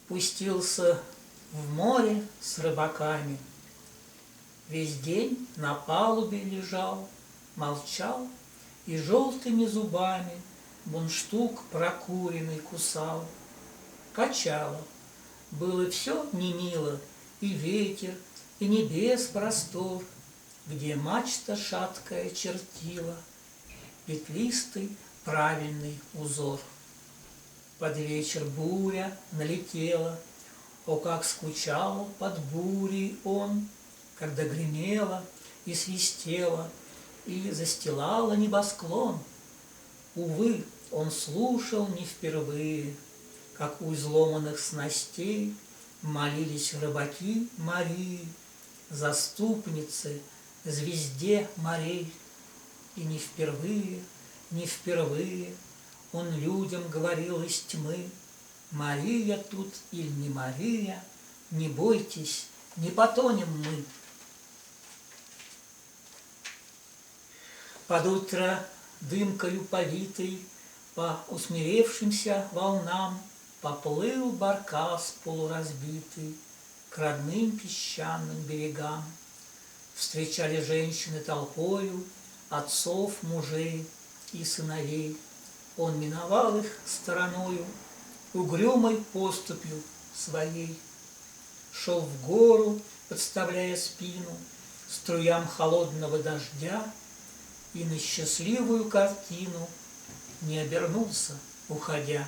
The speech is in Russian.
Пустился в море с рыбаками, весь день на палубе лежал, молчал и желтыми зубами мундштук прокуренный кусал. Качало, было все немило, и ветер, и небес простор, где мачта шаткая чертила петлистый правильный узор. Под вечер буря налетела, о, как скучал под бурей он, когда гремела и свистела, и застилала небосклон. Увы, он слушал не впервые, как у изломанных снастей молились рыбаки Марии, заступнице, звезде морей. И не впервые, не впервые он людям говорил из тьмы: Мария тут или не Мария, не бойтесь, не потонем мы. Под утро дымкою повитый по усмиревшимся волнам поплыл баркас полуразбитый к родным песчаным берегам. Встречали женщины толпою отцов, мужей и сыновей. Он миновал их стороною, угрюмой поступью своей. Шел в гору, подставляя спину струям холодного дождя, и на счастливую картину не обернулся, уходя.